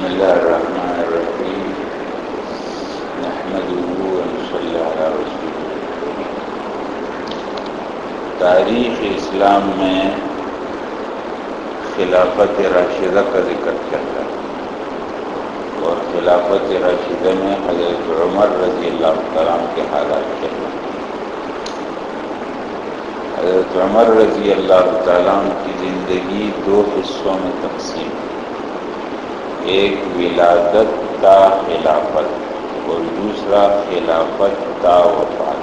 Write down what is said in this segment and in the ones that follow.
بسم الله الرحمن الرحيم نحمده ونصلي على رسوله۔ تاریخ اسلام میں خلافت راشدہ کا ذکر چل رہا ہے اور خلافت راشدہ میں حضرت عمر رضی اللہ تعالیٰ عنہ کے حالات چل رہے ہیں۔ حضرت عمر رضی اللہ تعالیٰ عنہ کی زندگی دو حصوں میں تقسیم ہے، ایک ولادت تا خلافت اور دوسرا خلافت تا وفات۔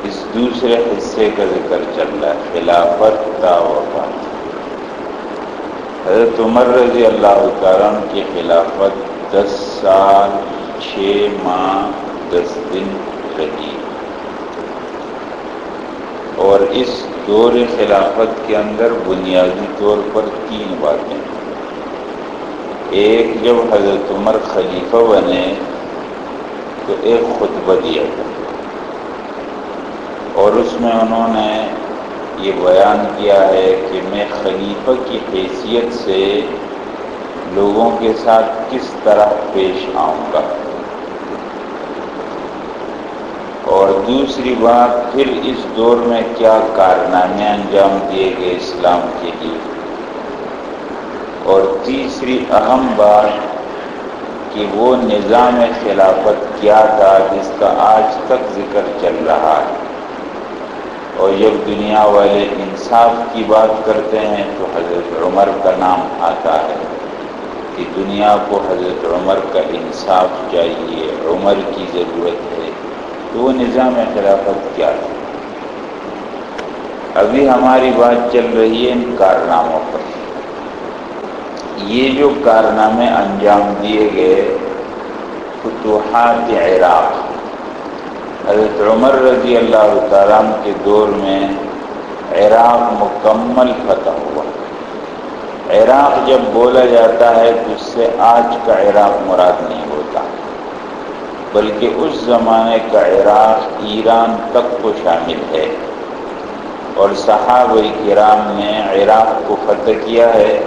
اس دوسرے حصے کا ذکر چل رہا ہے، خلافت تا وفات۔ حضرت عمر رضی اللہ تعالیٰ عنہ کی خلافت 10 سال 6 ماہ 10 دن رہی اور اس دور خلافت کے اندر بنیادی طور پر 3 باتیں۔ ایک، جب حضرت عمر خلیفہ بنے تو ایک خطبہ دیا تھا اور اس میں انہوں نے یہ بیان کیا ہے کہ میں خلیفہ کی حیثیت سے لوگوں کے ساتھ کس طرح پیش آؤں گا، اور دوسری بات پھر اس دور میں کیا کارنامے انجام دیے گئے اسلام کے لیے، اور تیسری اہم بات کہ وہ نظام خلافت کیا تھا جس کا آج تک ذکر چل رہا ہے۔ اور جب دنیا والے انصاف کی بات کرتے ہیں تو حضرت عمر کا نام آتا ہے کہ دنیا کو حضرت عمر کا انصاف چاہیے، عمر کی ضرورت ہے۔ تو وہ نظام خلافت کیا تھا؟ ابھی ہماری بات چل رہی ہے ان کارناموں پر۔ یہ جو کارنامے انجام دیے گئے، فتوحات عراق، حضرت عمر رضی اللہ تعالیٰ عنہ کے دور میں عراق مکمل فتح ہوا۔ عراق جب بولا جاتا ہے تو اس سے آج کا عراق مراد نہیں ہوتا، بلکہ اس زمانے کا عراق ایران تک کو شامل ہے، اور صحابہ کرام نے عراق کو فتح کیا ہے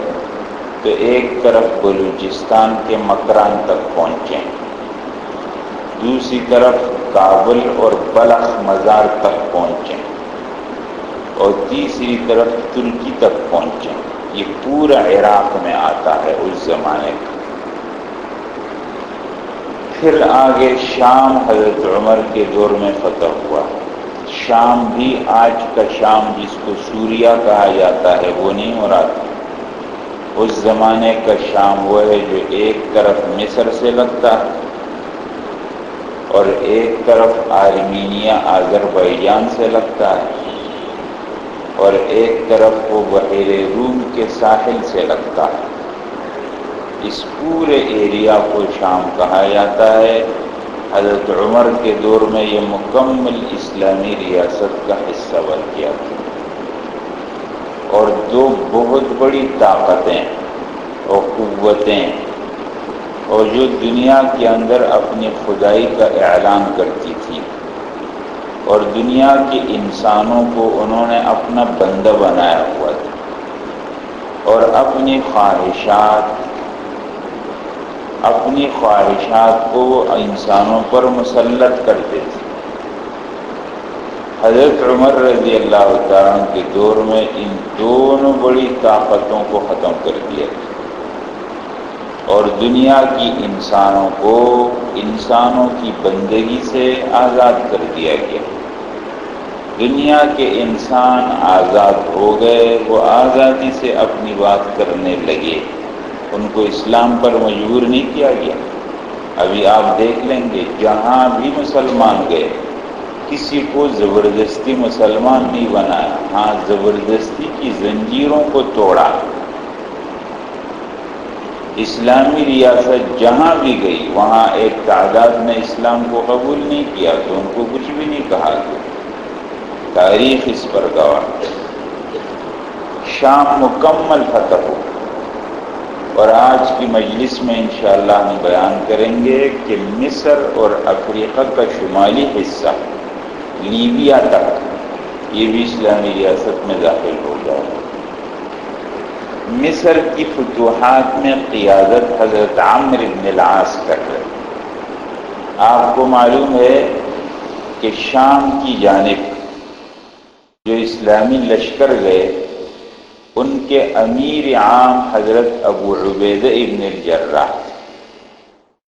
تو ایک طرف بلوچستان کے مکران تک پہنچے، دوسری طرف کابل اور بلخ مزار تک پہنچے، اور تیسری طرف ترکی تک پہنچے۔ یہ پورا عراق میں آتا ہے اس زمانے کا۔ پھر آگے شام حضرت عمر کے دور میں فتح ہوا۔ شام بھی آج کا شام جس کو سوریا کہا جاتا ہے وہ نہیں ہو رہا تھا۔ اس زمانے کا شام وہ ہے جو ایک طرف مصر سے لگتا ہے اور ایک طرف آرمینیا آذربائیجان سے لگتا ہے، اور ایک طرف وہ بحیر روم کے ساحل سے لگتا ہے۔ اس پورے ایریا کو شام کہا جاتا ہے۔ حضرت عمر کے دور میں یہ مکمل اسلامی ریاست کا حصہ بن گیا تھا، اور دو بہت بڑی طاقتیں اور قوتیں اور جو دنیا کے اندر اپنی خدائی کا اعلان کرتی تھی، اور دنیا کے انسانوں کو انہوں نے اپنا بندہ بنایا ہوا تھا، اور اپنی خواہشات کو وہ انسانوں پر مسلط کرتے تھے۔ حضرت عمر رضی اللہ تعالیٰ عنہ کے دور میں ان دونوں بڑی طاقتوں کو ختم کر دیا گیا، اور دنیا کی انسانوں کو انسانوں کی بندگی سے آزاد کر دیا گیا۔ دنیا کے انسان آزاد ہو گئے، وہ آزادی سے اپنی بات کرنے لگے، ان کو اسلام پر مجبور نہیں کیا گیا۔ ابھی آپ دیکھ لیں گے جہاں بھی مسلمان گئے کسی کو زبردستی مسلمان نہیں بنایا، ہاں زبردستی کی زنجیروں کو توڑا۔ اسلامی ریاست جہاں بھی گئی وہاں ایک تعداد نے اسلام کو قبول نہیں کیا تو ان کو کچھ بھی نہیں کہا گیا۔ تاریخ اس پر گواہ۔ شام مکمل فتح ہو، اور آج کی مجلس میں انشاءاللہ ہم بیان کریں گے کہ مصر اور افریقہ کا شمالی حصہ لیبیا تک یہ بھی اسلامی ریاست میں داخل ہو گیا۔ مصر کی فتوحات میں قیادت حضرت عمرو بن العاص کر رہے. آپ کو معلوم ہے کہ شام کی جانب جو اسلامی لشکر گئے ان کے امیر عام حضرت ابو عبیدہ ابن الجراح،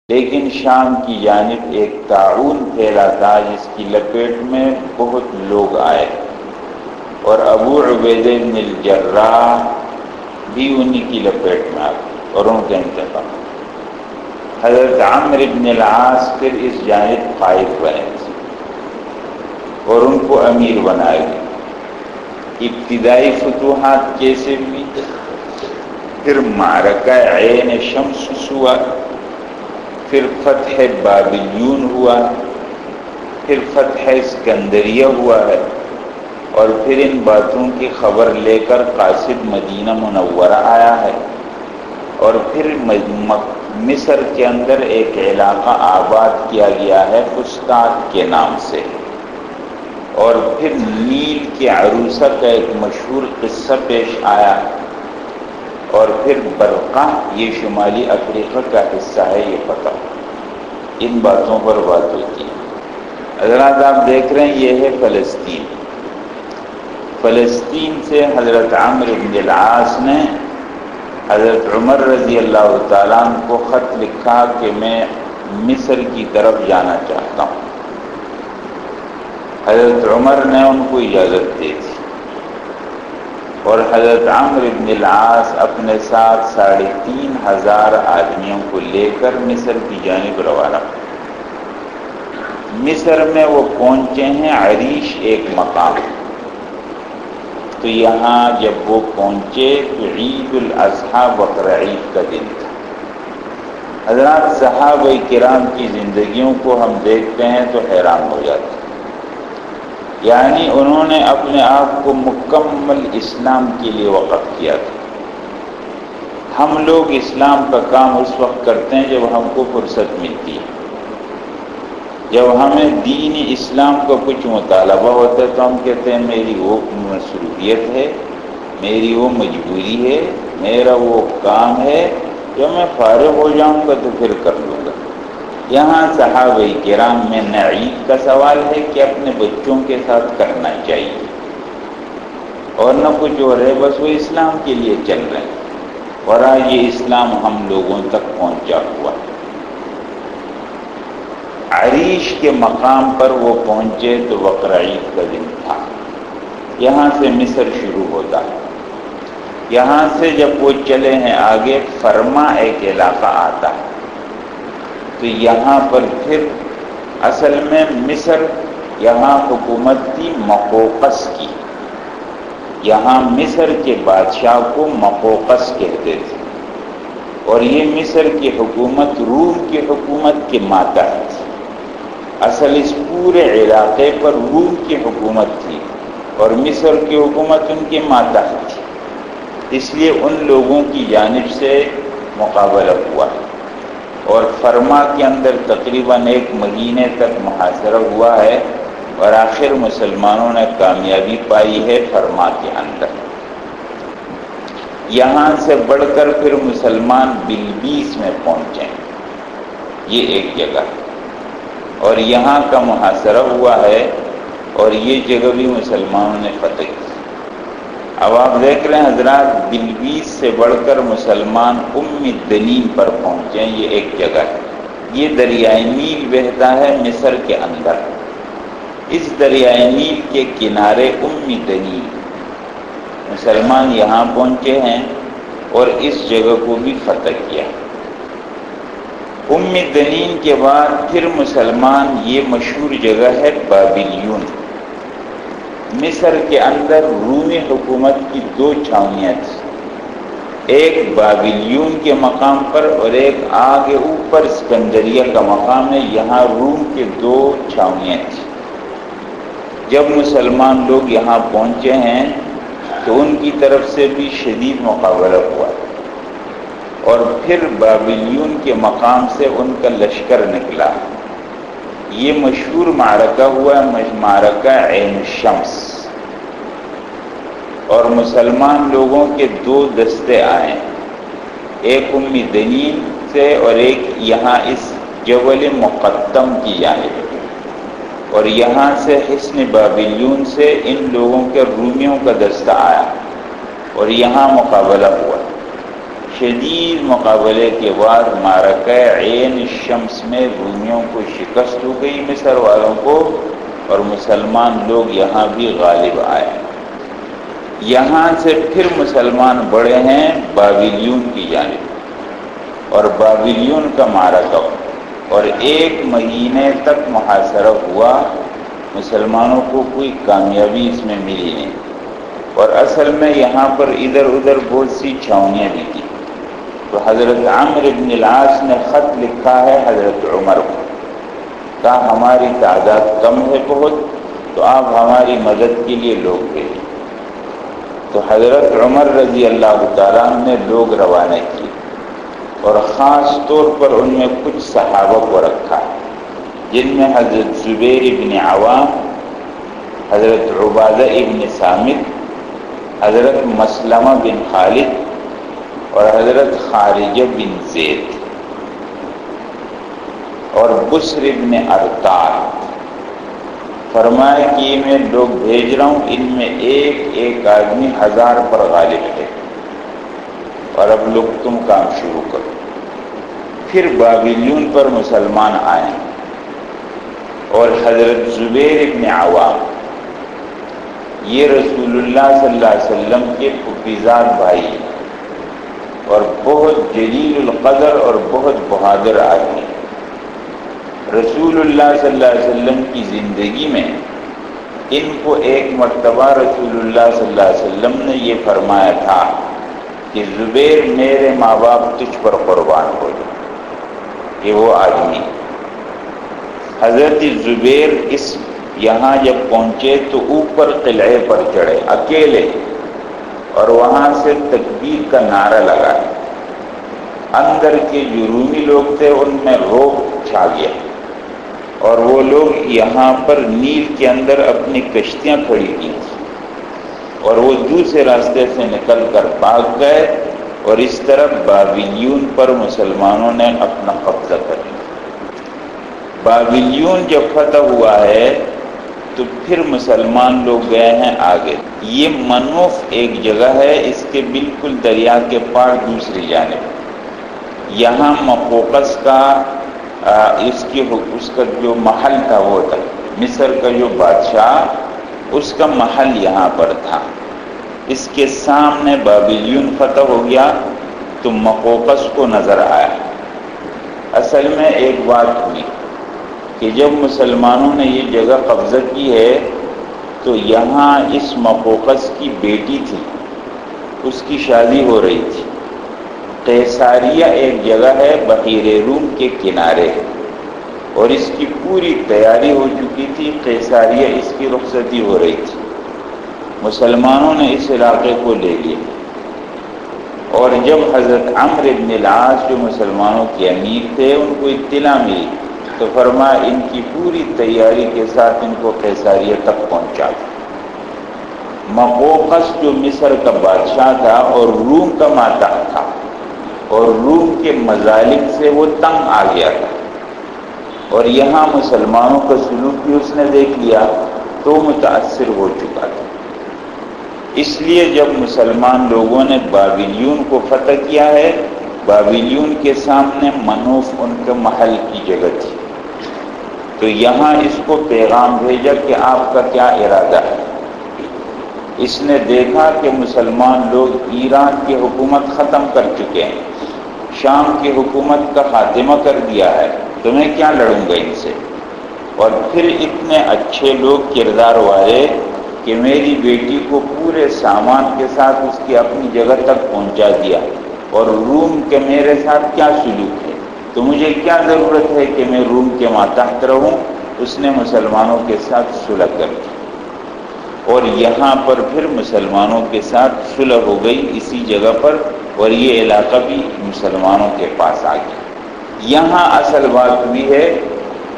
لیکن شام کی جانب ایک طاعون پھیلا تھا جس کی لپیٹ میں بہت لوگ آئے، اور ابو عبیدہ بن الجراح بھی انہی کی لپیٹ میں آ گئے اور ان کا انتقال. حضرت عمرو بن العاص پھر اس جانب قائد بنے اور ان کو امیر بنائے گئے. ابتدائی فتوحات کیسے ہوئی، پھر معرکہ عین شمس ہوا، پھر فتح بابلیون ہوا، پھر فتح اسکندریہ ہوا ہے، اور پھر ان باتوں کی خبر لے کر قاصد مدینہ منورہ آیا ہے، اور پھر مصر کے اندر ایک علاقہ آباد کیا گیا ہے فسطاط کے نام سے، اور پھر نیل کے عروسہ کا ایک مشہور قصہ پیش آیا، اور پھر برقہ یہ شمالی افریقہ کا حصہ ہے، یہ پتہ. ان باتوں پر بات ہوتی ہے. حضرات آپ دیکھ رہے ہیں یہ ہے فلسطین. فلسطین سے حضرت عمرو بن العاص نے حضرت عمر رضی اللہ تعالیٰ عنہ کو خط لکھا کہ میں مصر کی طرف جانا چاہتا ہوں. حضرت عمر نے ان کو اجازت دی تھی، اور حضرت عمرو بن العاص اپنے ساتھ 3500 آدمیوں کو لے کر مصر کی جانب روانہ. مصر میں وہ پہنچے ہیں عریش ایک مقام. تو یہاں جب وہ پہنچے تو عید الاضحیٰ بقر عید کا دن تھا. حضرات صحابہ کرام کی زندگیوں کو ہم دیکھتے ہیں تو حیران ہو جاتے ہیں. یعنی انہوں نے اپنے آپ کو مکمل اسلام کے لیے وقف کیا تھا. ہم لوگ اسلام کا کام اس وقت کرتے ہیں جب ہم کو فرصت ملتی ہے. جب ہمیں دین اسلام کا کچھ مطالبہ ہوتا ہے تو ہم کہتے ہیں میری وہ مصروفیت ہے، میری وہ مجبوری ہے، میرا وہ کام ہے، جب میں فارغ ہو جاؤں گا تو پھر کر لوں گا. یہاں صحابہ کرام میں نہ عید کا سوال ہے کہ اپنے بچوں کے ساتھ کرنا چاہیے، اور نہ کچھ اور ہے، بس وہ اسلام کے لیے چل رہے ہیں. اور آج یہ اسلام ہم لوگوں تک پہنچا ہوا. عریش کے مقام پر وہ پہنچے تو بقر عید کا دن تھا. یہاں سے مصر شروع ہوتا ہے. یہاں سے جب وہ چلے ہیں آگے فرما ایک علاقہ آتا ہے، تو یہاں پر پھر اصل میں مصر یہاں حکومت تھی مقوقس کی. یہاں مصر کے بادشاہ کو مقوقس کہتے تھے، اور یہ مصر کی حکومت روم کی حکومت کے ماتحت تھی. اصل اس پورے علاقے پر روم کی حکومت تھی اور مصر کی حکومت ان کے ماتحت تھی. اس لیے ان لوگوں کی جانب سے مقابلہ ہوا، اور فرما کے اندر تقریباً 1 مہینے تک محاصرہ ہوا ہے، اور آخر مسلمانوں نے کامیابی پائی ہے فرما کے اندر. یہاں سے بڑھ کر پھر مسلمان بلبیس میں پہنچے، یہ ایک جگہ ہے، اور یہاں کا محاصرہ ہوا ہے، اور یہ جگہ بھی مسلمانوں نے فتح کی. اب آپ دیکھ رہے ہیں حضرات بلبیس سے بڑھ کر مسلمان دنین پر پہنچے، یہ ایک جگہ ہے. یہ دریائے نیل بہتا ہے مصر کے اندر. اس دریائے نیل کے کنارے دنین مسلمان یہاں پہنچے ہیں اور اس جگہ کو بھی فتح کیا. دنین کے بعد پھر مسلمان، یہ مشہور جگہ ہے بابلیون. مصر کے اندر رومی حکومت کی 2 چھاؤنیاں تھیں، ایک بابلیون کے مقام پر اور ایک آگے اوپر اسکندریہ کا مقام ہے. یہاں روم کے 2 چھاؤنیاں تھیں. جب مسلمان لوگ یہاں پہنچے ہیں تو ان کی طرف سے بھی شدید مقابلہ ہوا، اور پھر بابلیون کے مقام سے ان کا لشکر نکلا. یہ مشہور معرکہ ہوا، معرکہ عین شمس. اور مسلمان لوگوں کے دو دستے آئے، ایک ام دنین سے اور ایک یہاں اس جبل مقدم کی جانب، اور یہاں سے حصن بابلیون سے ان لوگوں کے رومیوں کا دستہ آیا اور یہاں مقابلہ ہوا۔ شدید مقابلے کے بعد معرکہ عین الشمس میں رومیوں کو شکست ہو گئی مصر والوں کو، اور مسلمان لوگ یہاں بھی غالب آئے۔ یہاں سے پھر مسلمان بڑھے ہیں بابلیون کی جانب، اور بابلیون کا معرکہ اور 1 مہینے تک محاصرہ ہوا، مسلمانوں کو کوئی کامیابی اس میں ملی نہیں، اور اصل میں یہاں پر ادھر ادھر بہت سی چھاؤنیاں بھی تھیں۔ تو حضرت عمرو بن العاص نے خط لکھا ہے حضرت عمر کو، کہا ہماری تعداد کم ہے بہت، تو آپ ہماری مدد کے لیے لوگ بھیجیں۔ تو حضرت عمر رضی اللہ تعالیٰ نے لوگ روانہ کیے، اور خاص طور پر ان میں کچھ صحابہ کو رکھا، جن میں حضرت زبیر بن عوام، حضرت عبادہ بن صامت، حضرت مسلمہ بن خالد اور حضرت خارجہ بن زید اور بسر بن ارطال۔ فرمایا کہ یہ میں لوگ بھیج رہا ہوں، ان میں ایک ایک آدمی 1000 پر غالب ہے، اور اب لوگ تم کام شروع کرو۔ پھر بابلیون پر مسلمان آئے، اور حضرت زبیر بن عوام یہ رسول اللہ صلی اللہ علیہ وسلم کے پھوپھیزاد بھائی اور بہت جلیل القدر اور بہت بہادر آدمی۔ رسول اللہ صلی اللہ علیہ وسلم کی زندگی میں ان کو ایک مرتبہ رسول اللہ صلی اللہ علیہ وسلم نے یہ فرمایا تھا کہ زبیر میرے ماں باپ تجھ پر قربان ہو جائے، کہ وہ آدمی۔ حضرت زبیر اس یہاں جب پہنچے تو اوپر قلعے پر چڑھے اکیلے، اور وہاں سے تکبیر کا نعرہ لگا۔ اندر کے جو رومی لوگ تھے ان میں رعب چھا گیا، اور وہ لوگ یہاں پر نیل کے اندر اپنی کشتیاں کھڑی کی تھیں، اور وہ دوسرے راستے سے نکل کر بھاگ گئے، اور اس طرح بابلیون پر مسلمانوں نے اپنا قبضہ کر لیا۔ بابلیون جب فتح ہوا ہے تو پھر مسلمان لوگ گئے ہیں آگے۔ یہ منوف ایک جگہ ہے، اس کے بالکل دریا کے پار دوسری جانب، یہاں مقوقس کا اس کا جو محل تھا وہ تھا، مصر کا جو بادشاہ اس کا محل یہاں پر تھا۔ اس کے سامنے بابلیون فتح ہو گیا تو مقوقس کو نظر آیا۔ اصل میں ایک بات ہوئی کہ جب مسلمانوں نے یہ جگہ قبضہ کی ہے تو یہاں اس مقوقس کی بیٹی تھی، اس کی شادی ہو رہی تھی۔ قیصاریہ ایک جگہ ہے بحیر روم کے کنارے، اور اس کی پوری تیاری ہو چکی تھی، قیصاریہ اس کی رخصتی ہو رہی تھی۔ مسلمانوں نے اس علاقے کو لے لیا، اور جب حضرت عمرو بن العاص جو مسلمانوں کے امیر تھے ان کو اطلاع ملی تو فرمایا ان کی پوری تیاری کے ساتھ ان کو قیصاریہ تک پہنچا دو۔ مقوقس جو مصر کا بادشاہ تھا اور روم کا ماتحت تھا، اور روم کے مظالم سے وہ تنگ آ گیا تھا، اور یہاں مسلمانوں کا سلوک بھی اس نے دیکھ لیا تو متاثر ہو چکا تھا۔ اس لیے جب مسلمان لوگوں نے بابلیون کو فتح کیا ہے، بابلیون کے سامنے منوف ان کے محل کی جگہ تھی، تو یہاں اس کو پیغام بھیجا کہ آپ کا کیا ارادہ ہے۔ اس نے دیکھا کہ مسلمان لوگ ایران کی حکومت ختم کر چکے ہیں، شام کی حکومت کا خاتمہ کر دیا ہے، تو میں کیا لڑوں گا ان سے، اور پھر اتنے اچھے لوگ کردار والے کہ میری بیٹی کو پورے سامان کے ساتھ اس کی اپنی جگہ تک پہنچا دیا، اور روم کے میرے ساتھ کیا سلوک ہے، تو مجھے کیا ضرورت ہے کہ میں روم کے ماتحت رہوں۔ اس نے مسلمانوں کے ساتھ صلح کر دی، اور یہاں پر پھر مسلمانوں کے ساتھ صلح ہو گئی اسی جگہ پر، اور یہ علاقہ بھی مسلمانوں کے پاس آ گیا۔ یہاں اصل بات ہوئی ہے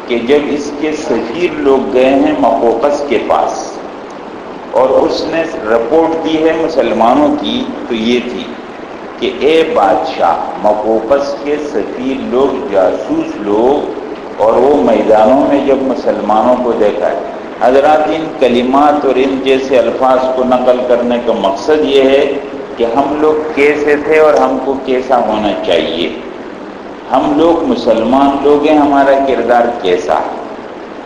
کہ جب اس کے سفیر لوگ گئے ہیں مقوقس کے پاس اور اس نے رپورٹ دی ہے مسلمانوں کی، تو یہ تھی کہ اے بادشاہ، مقوقس کے سفیر لوگ، جاسوس لوگ، اور وہ میدانوں میں جب مسلمانوں کو دیکھا ہے۔ حضرات ان کلمات اور ان جیسے الفاظ کو نقل کرنے کا مقصد یہ ہے کہ ہم لوگ کیسے تھے اور ہم کو کیسا ہونا چاہیے۔ ہم لوگ مسلمان لوگ ہیں، ہمارا کردار کیسا ہے؟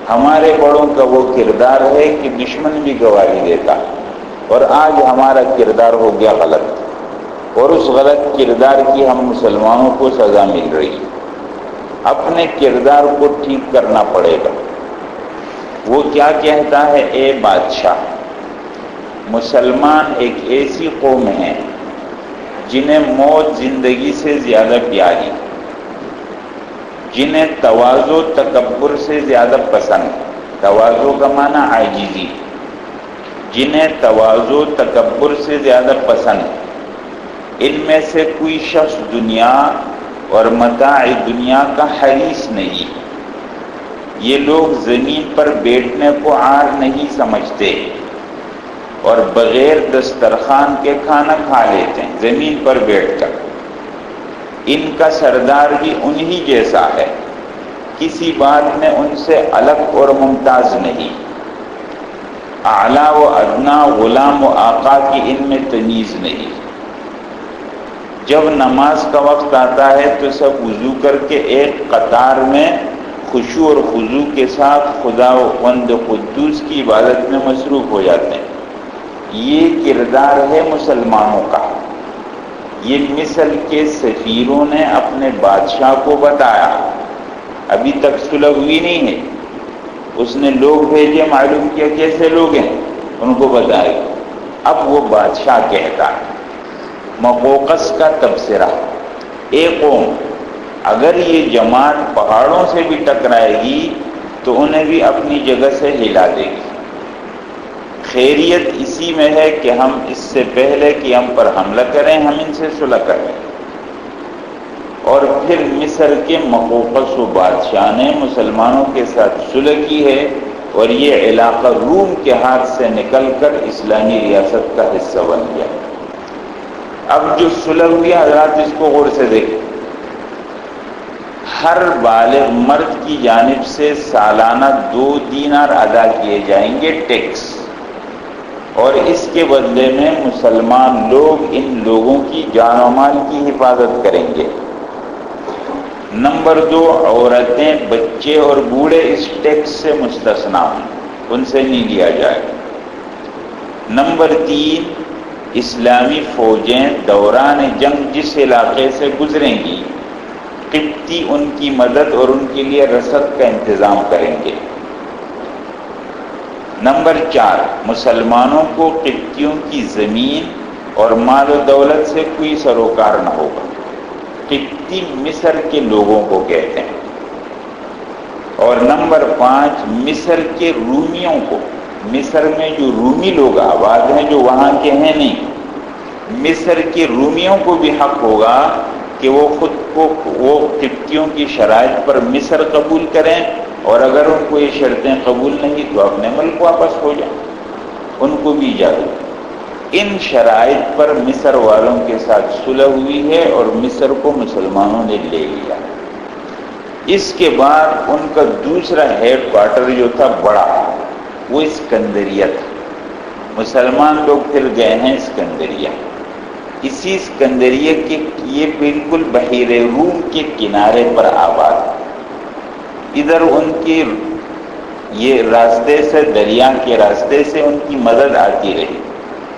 ہمارے بڑوں کا وہ کردار ہے کہ دشمن بھی گواہی دیتا، اور آج ہمارا کردار ہو گیا غلط، اور اس غلط کردار کی ہم مسلمانوں کو سزا مل رہی ہے۔ اپنے کردار کو ٹھیک کرنا پڑے گا۔ وہ کیا کہتا ہے؟ اے بادشاہ، مسلمان ایک ایسی قوم ہے جنہیں موت زندگی سے زیادہ پیاری، جنہیں تواضع تکبر سے زیادہ پسند، تواضع کا معنی عاجزی، جنہیں تواضع تکبر سے زیادہ پسند، ان میں سے کوئی شخص دنیا اور متاع دنیا کا حریص نہیں۔ یہ لوگ زمین پر بیٹھنے کو عار نہیں سمجھتے اور بغیر دسترخوان کے کھانا کھا لیتے ہیں زمین پر بیٹھ کر۔ ان کا سردار بھی انہی جیسا ہے، کسی بات میں ان سے الگ اور ممتاز نہیں۔ اعلیٰ و ادنا، غلام و آقا کی ان میں تمیز نہیں۔ جب نماز کا وقت آتا ہے تو سب وضو کر کے ایک قطار میں خشوع اور خضوع کے ساتھ خداوند قدوس کی عبادت میں مصروف ہو جاتے ہیں۔ یہ کردار ہے مسلمانوں کا۔ یہ مصر کے سفیروں نے اپنے بادشاہ کو بتایا، ابھی تک صلح ہوئی نہیں ہے، اس نے لوگ بھیجے، معلوم کیا کیسے لوگ ہیں، ان کو بتائے۔ اب وہ بادشاہ کہتا ہے، مقوقس کا تبصرہ، اے قوم، اگر یہ جماعت پہاڑوں سے بھی ٹکرائے گی تو انہیں بھی اپنی جگہ سے ہلا دے گی۔ خیریت اسی میں ہے کہ ہم اس سے پہلے کہ ہم پر حملہ کریں، ہم ان سے صلح کر لیں۔ اور پھر مصر کے مقوقس و بادشاہ نے مسلمانوں کے ساتھ صلح کی ہے، اور یہ علاقہ روم کے ہاتھ سے نکل کر اسلامی ریاست کا حصہ بن گیا۔ اب جو صلح ہوئی، حضرات اس کو غور سے دیکھیں۔ ہر بالغ مرد کی جانب سے سالانہ 2 دینار ادا کیے جائیں گے ٹیکس، اور اس کے بدلے میں مسلمان لوگ ان لوگوں کی جان و مال کی حفاظت کریں گے۔ نمبر 2، عورتیں، بچے اور بوڑھے اس ٹیکس سے مستثنی ہیں، ان سے نہیں لیا جائے گا۔ نمبر 3، اسلامی فوجیں دوران جنگ جس علاقے سے گزریں گی، قبطی ان کی مدد اور ان کے لیے رسد کا انتظام کریں گے۔ نمبر 4، مسلمانوں کو قبطیوں کی زمین اور مال و دولت سے کوئی سروکار نہ ہوگا۔ قبطی مصر کے لوگوں کو کہتے ہیں۔ اور نمبر 5، مصر کے رومیوں کو، مصر میں جو رومی لوگ آباد ہیں جو وہاں کے ہیں نہیں، مصر کے رومیوں کو بھی حق ہوگا کہ وہ خود کو وہ قبطیوں کی شرائط پر مصر قبول کریں، اور اگر ان کو یہ شرطیں قبول نہیں تو اپنے ملک واپس ہو جائیں، ان کو بھی اجازت۔ ان شرائط پر مصر والوں کے ساتھ صلح ہوئی ہے اور مصر کو مسلمانوں نے لے لیا۔ اس کے بعد ان کا دوسرا ہیڈ کوارٹر جو تھا بڑا، وہ اسکندریہ تھا۔ مسلمان لوگ پھر گئے ہیں اسکندریہ۔ اسی اسکندریہ کے یہ بالکل بحیر روم کے کنارے پر آباد، ادھر ان کی یہ راستے سے، دریا کے راستے سے ان کی مدد آتی رہی،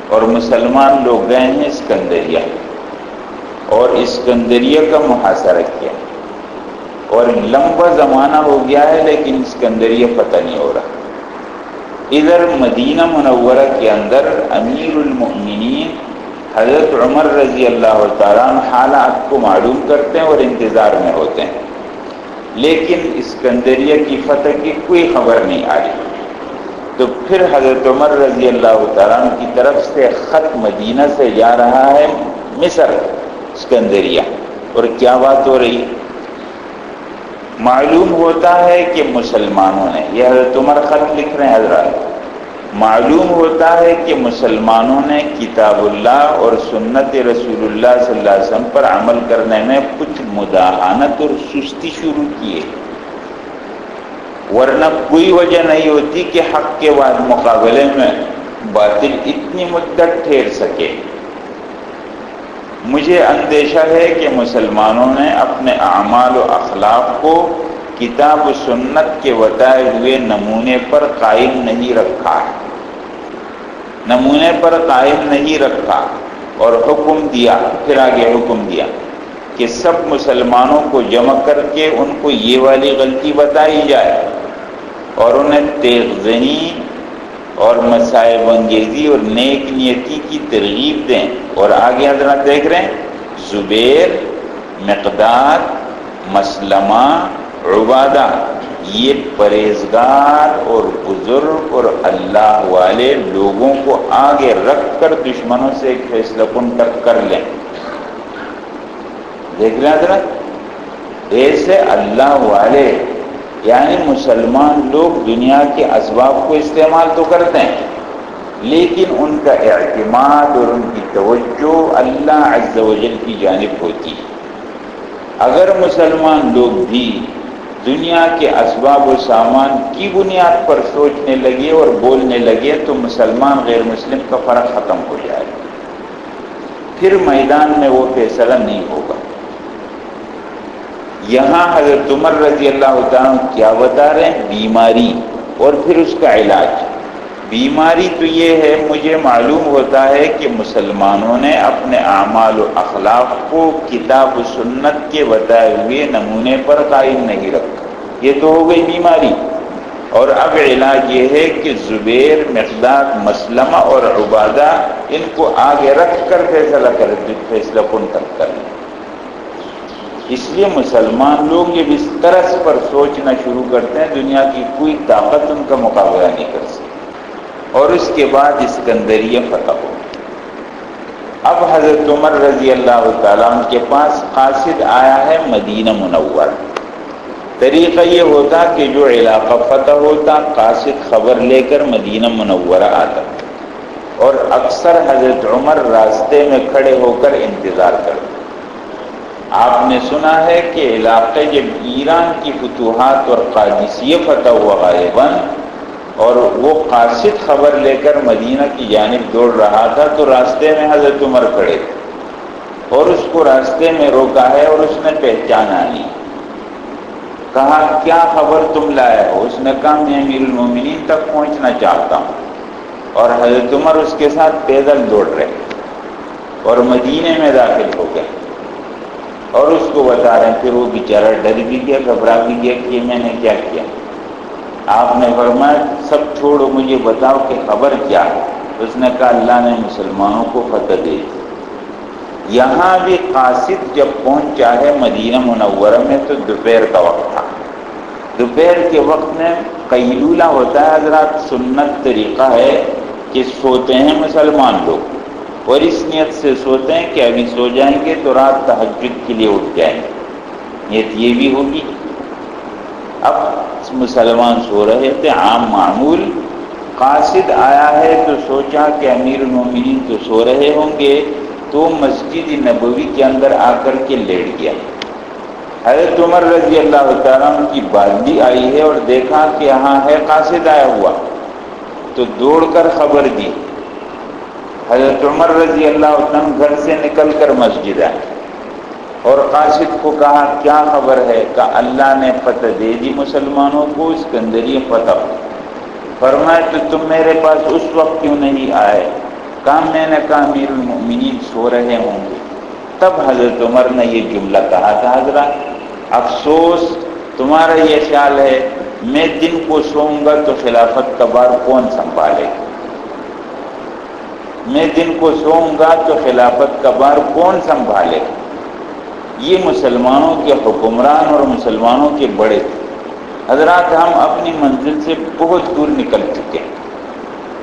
اور مسلمان لوگ گئے ہیں اسکندریہ، اور اسکندریہ کا محاصرہ کیا، اور لمبا زمانہ ہو گیا ہے لیکن اسکندریہ فتح نہیں ہو رہا۔ ادھر مدینہ منورہ کے اندر امیر المؤمنین حضرت عمر رضی اللہ تعالیٰ عنہ حالات کو معلوم کرتے ہیں اور انتظار میں ہوتے ہیں، لیکن اسکندریہ کی فتح کی کوئی خبر نہیں آ رہی۔ تو پھر حضرت عمر رضی اللہ تعالیٰ عنہ کی طرف سے خط مدینہ سے جا رہا ہے مصر، اسکندریہ، اور کیا بات ہو رہی ہے؟ معلوم ہوتا ہے کہ مسلمانوں نے، یہ حضرت عمر خط لکھ رہے ہیں حضرات، معلوم ہوتا ہے کہ مسلمانوں نے کتاب اللہ اور سنت رسول اللہ صلی اللہ علیہ وسلم پر عمل کرنے میں کچھ مداہنت اور سستی شروع کی ہے، ورنہ کوئی وجہ نہیں ہوتی کہ حق کے بعد مقابلے میں باطل اتنی مدت ٹھہر سکے۔ مجھے اندیشہ ہے کہ مسلمانوں نے اپنے اعمال و اخلاق کو کتاب و سنت کے بتائے ہوئے نمونے پر قائم نہیں رکھا ہے، نمونے پر قائم نہیں رکھا، اور حکم دیا، پھر آگے حکم دیا کہ سب مسلمانوں کو جمع کر کے ان کو یہ والی غلطی بتائی جائے اور انہیں تیغ زنی اور مصائب انگیزی اور نیک نیتی کی ترغیب دیں۔ اور آگے حضرات دیکھ رہے ہیں، زبیر، مقداد، مسلمہ، عبادہ، یہ پرہیزگار اور بزرگ اور اللہ والے لوگوں کو آگے رکھ کر دشمنوں سے ایک فیصلہ کن کر لیں۔ دیکھ رہے ہیں حضرات، ایسے اللہ والے یعنی مسلمان لوگ دنیا کے اسباب کو استعمال تو کرتے ہیں، لیکن ان کا اعتماد اور ان کی توجہ اللہ عز و جل کی جانب ہوتی ہے۔ اگر مسلمان لوگ بھی دنیا کے اسباب و سامان کی بنیاد پر سوچنے لگے اور بولنے لگے تو مسلمان غیر مسلم کا فرق ختم ہو جائے، پھر میدان میں وہ فیصلہ نہیں ہوگا۔ یہاں حضرت عمر رضی اللہ تعالیٰ کیا بتا رہے ہیں؟ بیماری اور پھر اس کا علاج۔ بیماری تو یہ ہے، مجھے معلوم ہوتا ہے کہ مسلمانوں نے اپنے اعمال و اخلاق کو کتاب و سنت کے بتائے ہوئے نمونے پر قائم نہیں رکھا، یہ تو ہو گئی بیماری۔ اور اب علاج یہ ہے کہ زبیر، مقداد، مسلمہ اور عبادہ ان کو آگے رکھ کر فیصلہ کن تک کر لیں۔ اس لیے مسلمان لوگ جب اس طرز پر سوچنا شروع کرتے ہیں، دنیا کی کوئی طاقت ان کا مقابلہ نہیں کر سکتی، اور اس کے بعد اسکندریہ فتح ہو۔ اب حضرت عمر رضی اللہ تعالیٰ عنہ کے پاس قاصد آیا ہے مدینہ منورہ۔ طریقہ یہ ہوتا کہ جو علاقہ فتح ہوتا، قاصد خبر لے کر مدینہ منورہ آتا، اور اکثر حضرت عمر راستے میں کھڑے ہو کر انتظار کرتے۔ آپ نے سنا ہے کہ علاقے جب ایران کی فتوحات اور قادسیہ فتح ہوا غالباً، اور وہ قاصد خبر لے کر مدینہ کی جانب دوڑ رہا تھا، تو راستے میں حضرت عمر کھڑے تھے اور اس کو راستے میں روکا ہے، اور اس نے پہچانا نہیں، کہا کیا خبر تم لائے ہو؟ اس نے کہا میں امیر المومنین تک پہنچنا چاہتا ہوں۔ اور حضرت عمر اس کے ساتھ پیدل دوڑ رہے اور مدینے میں داخل ہو گئے، اور اس کو بتا رہے ہیں۔ پھر وہ بیچارہ ڈر بھی گیا، گھبرا بھی گیا کہ میں نے کیا کیا۔ آپ نے فرمایا سب چھوڑو، مجھے بتاؤ کہ خبر کیا ہے۔ اس نے کہا اللہ نے مسلمانوں کو فتح دے دی۔ یہاں بھی قاصد جب پہنچا ہے مدینہ منورہ میں تو دوپہر کا وقت تھا۔ دوپہر کے وقت میں قیلولہ ہوتا ہے حضرات، سنت طریقہ ہے کہ سوتے ہیں مسلمان لوگ، اور اس نیت سے سوتے ہیں کہ ابھی سو جائیں گے تو رات تہجد کے لیے اٹھ جائیں گے، نیت یہ بھی ہوگی۔ اب مسلمان سو رہے تھے عام معمول، قاصد آیا ہے تو سوچا کہ امیر المومنین تو سو رہے ہوں گے، تو مسجد نبوی کے اندر آ کر کے لیٹ گیا۔ حضرت عمر رضی اللہ تعالیٰ عنہ کی بالدی آئی ہے اور دیکھا کہ یہاں ہے قاصد آیا ہوا، تو دوڑ کر خبر دی۔ حضرت عمر رضی اللہ عنہ گھر سے نکل کر مسجد آئے اور قاصد کو کہا کیا خبر ہے؟ کہ اللہ نے فتح دے دی مسلمانوں کو، اسکندریہ فتح۔ فرمایا تو تم میرے پاس اس وقت کیوں نہیں آئے؟ کہا میں نے کہا امیر المؤمنین سو رہے ہوں گے۔ تب حضرت عمر نے یہ جملہ کہا تھا حضرات، افسوس تمہارا یہ خیال ہے میں دن کو سوؤں گا تو خلافت کا بار کون سنبھالے گا؟ میں دن کو سوؤں گا تو خلافت کا بار کون سنبھالے گا؟ یہ مسلمانوں کے حکمران اور مسلمانوں کے بڑے تھے۔ حضرات ہم اپنی منزل سے بہت دور نکل چکے ہیں،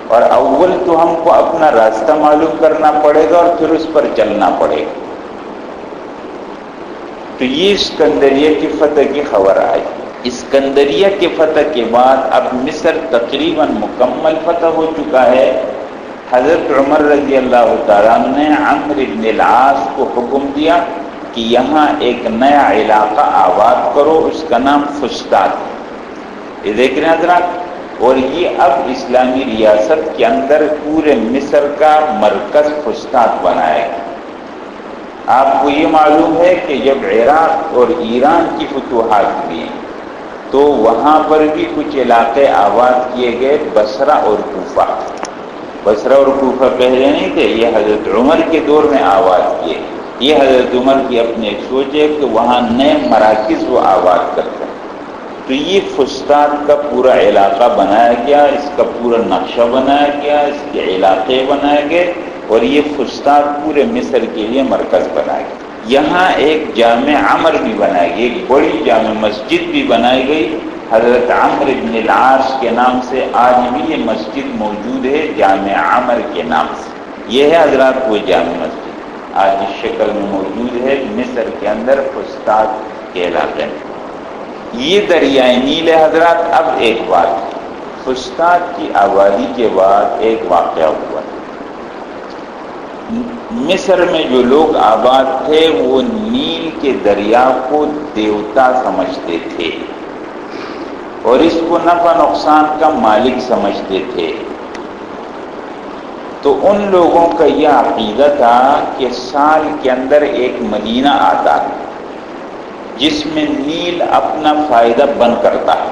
اور اول تو ہم کو اپنا راستہ معلوم کرنا پڑے گا اور پھر اس پر چلنا پڑے گا۔ تو یہ اسکندریہ کی فتح کی خبر آئی، اسکندریہ کے فتح کے بعد اب مصر تقریباً مکمل فتح ہو چکا ہے۔ حضرت عمر رضی اللہ تعالیٰ عنہ نے عمرو بن العاص کو حکم دیا کہ یہاں ایک نیا علاقہ آباد کرو، اس کا نام فسطاط ہے۔ یہ دیکھ رہے ہیں حضرات، اور یہ اب اسلامی ریاست کے اندر پورے مصر کا مرکز فسطاط بنایا گیا۔ آپ کو یہ معلوم ہے کہ جب عراق اور ایران کی فتوحات ہوئی تو وہاں پر بھی کچھ علاقے آباد کیے گئے، بصرہ اور کوفہ۔ بصرہ اور کوفہ پہلے نہیں تھے، یہ حضرت عمر کے دور میں آباد کیے۔ یہ حضرت عمر کی اپنی ایک سوچ ہے کہ وہاں نئے مراکز وہ آباد کرتے ہیں۔ تو یہ فسطاط کا پورا علاقہ بنایا گیا، اس کا پورا نقشہ بنایا گیا، اس کے علاقے بنائے گئے، اور یہ فسطاط پورے مصر کے لیے مرکز بنایا گیا۔ یہاں ایک جامع عمر بھی بنائی گئی، ایک بڑی جامع مسجد بھی بنائی گئی حضرت عمرو بن العاص کے نام سے۔ آج بھی یہ مسجد موجود ہے جامع عمر کے نام سے۔ یہ ہے حضرات وہ جامع مسجد، آج اس شکل میں موجود ہے مصر کے اندر فسطاط کے علاقے میں۔ یہ دریائے نیل ہے حضرات۔ اب ایک بات، فسطاط کی آبادی کے بعد ایک واقعہ ہوا۔ مصر میں جو لوگ آباد تھے وہ نیل کے دریا کو دیوتا سمجھتے تھے اور اس کو نفع نقصان کا مالک سمجھتے تھے۔ تو ان لوگوں کا یہ عقیدہ تھا کہ سال کے اندر ایک مہینہ آتا ہے جس میں نیل اپنا فائدہ بند کرتا ہے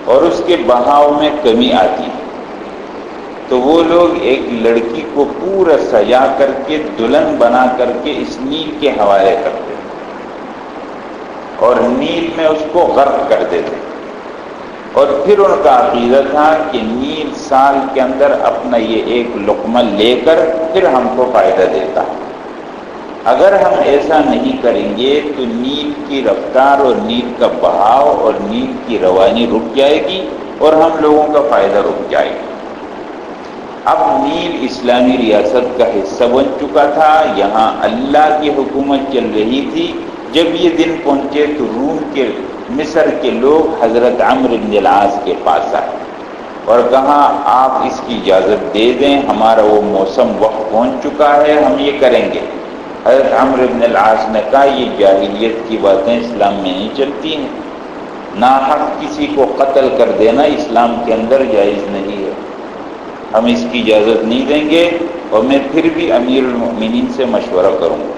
اور اس کے بہاؤ میں کمی آتی ہے۔ تو وہ لوگ ایک لڑکی کو پورا سجا کر کے دلہن بنا کر کے اس نیل کے حوالے کرتے اور نیل میں اس کو غرق کر دیتے، اور پھر ان کا عقیدہ تھا کہ نیل سال کے اندر اپنا یہ ایک لقمہ لے کر پھر ہم کو فائدہ دیتا ہے۔ اگر ہم ایسا نہیں کریں گے تو نیل کی رفتار اور نیل کا بہاؤ اور نیل کی روانی رک جائے گی اور ہم لوگوں کا فائدہ رک جائے گا۔ اب نیل اسلامی ریاست کا حصہ بن چکا تھا، یہاں اللہ کی حکومت چل رہی تھی۔ جب یہ دن پہنچے تو روم کے مصر کے لوگ حضرت عمرو بن العاص کے پاس آئے اور کہا آپ اس کی اجازت دے دیں، ہمارا وہ موسم وقت پہنچ چکا ہے، ہم یہ کریں گے۔ حضرت عمرو بن العاص نے کہا یہ جاہلیت کی باتیں اسلام میں نہیں چلتی ہیں، ناحق کسی کو قتل کر دینا اسلام کے اندر جائز نہیں ہے، ہم اس کی اجازت نہیں دیں گے، اور میں پھر بھی امیر المؤمنین سے مشورہ کروں گا۔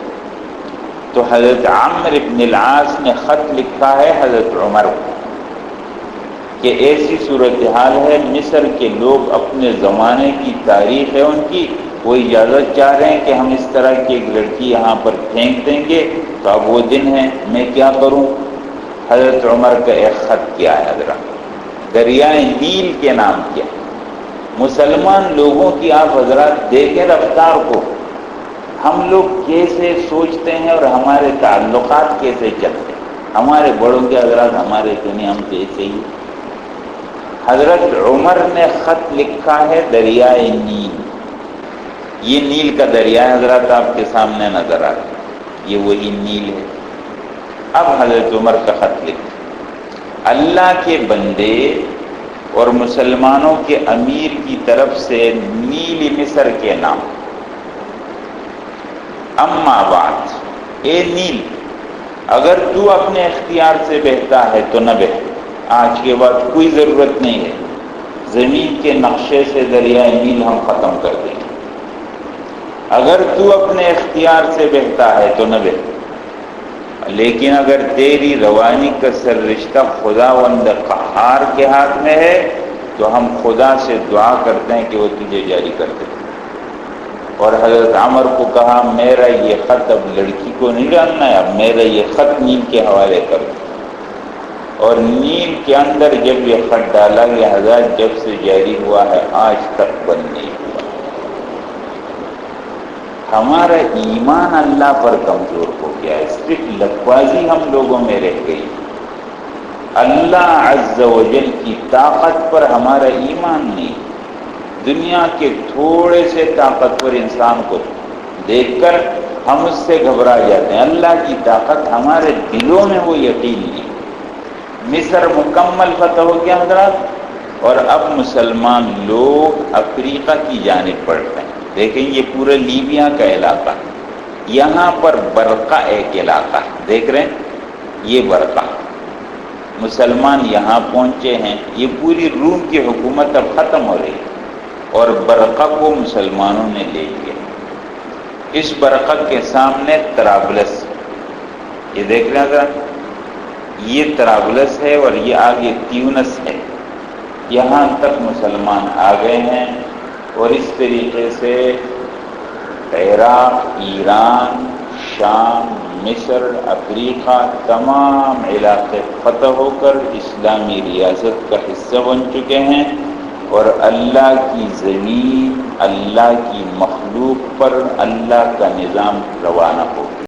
تو حضرت عمرو بن العاص نے خط لکھا ہے حضرت عمر کو کہ ایسی صورتحال ہے، مصر کے لوگ اپنے زمانے کی تاریخ ہے ان کی، وہ اجازت چاہ رہے ہیں کہ ہم اس طرح کی ایک لڑکی یہاں پر پھینک دیں گے، تو اب وہ دن ہے، میں کیا کروں؟ حضرت عمر کا ایک خط کیا ہے حضرت، دریائے نیل کے نام کیا۔ مسلمان لوگوں کی آپ حضرات دیکھیں رفتار کو، ہم لوگ کیسے سوچتے ہیں اور ہمارے تعلقات کیسے چلتے ہیں۔ ہمارے بڑوں کے حضرات ہمارے دنیا میں ایسے ہی۔ حضرت عمر نے خط لکھا ہے دریائے نیل، یہ نیل کا دریا ہے حضرات، آپ کے سامنے نظر آ رہا ہے، یہ وہی نیل ہے۔ اب حضرت عمر کا خط لکھا، اللہ کے بندے اور مسلمانوں کے امیر کی طرف سے نیل مصر کے نام، اما بعد، اے نیل اگر تو اپنے اختیار سے بہتا ہے تو نہ بہہ، آج کے بعد کوئی ضرورت نہیں ہے، زمین کے نقشے سے دریائے نیل ہم ختم کر دیں گے، اگر تو اپنے اختیار سے بہتا ہے تو نہ بہ، لیکن اگر تیری روانی کا سر رشتہ خداوند قہار کے ہاتھ میں ہے تو ہم خدا سے دعا کرتے ہیں کہ وہ تجھے جاری کر دے۔ اور حضرت عمر کو کہا میرا یہ خط اب لڑکی کو نہیں ڈالنا ہے، اب میرا یہ خط نیل کے حوالے کر دو۔ اور نیل کے اندر جب یہ خط ڈالا گیا حضرت، جب سے جاری ہوا ہے آج تک بند نہیں ہوا۔ ہمارا ایمان اللہ پر کمزور ہو گیا ہے، صرف لفظی ہم لوگوں میں رہ گئی، اللہ عز و جل کی طاقت پر ہمارا ایمان نہیں۔ دنیا کے تھوڑے سے طاقتور انسان کو دیکھ کر ہم اس سے گھبرا جاتے ہیں، اللہ کی طاقت ہمارے دلوں میں وہ یقین نہیں۔ مصر مکمل فتح ہو گیا حضرات، اور اب مسلمان لوگ افریقہ کی جانب بڑھتے ہیں۔ دیکھیں یہ پورا لیبیا کا علاقہ، یہاں پر برقہ ایک علاقہ ہے، دیکھ رہے ہیں یہ برقہ، مسلمان یہاں پہنچے ہیں۔ یہ پوری روم کی حکومت اب ختم ہو رہی ہے اور برقہ کو مسلمانوں نے لے لیا۔ اس برقہ کے سامنے طرابلس، یہ دیکھ رہے ہیں ذرا، یہ طرابلس ہے اور یہ آگے تیونس ہے، یہاں تک مسلمان آ گئے ہیں۔ اور اس طریقے سے عراق، ایران، شام، مصر، افریقہ، تمام علاقے فتح ہو کر اسلامی ریاست کا حصہ بن چکے ہیں، اور اللہ کی زمین، اللہ کی مخلوق پر اللہ کا نظام روانہ ہو گیا۔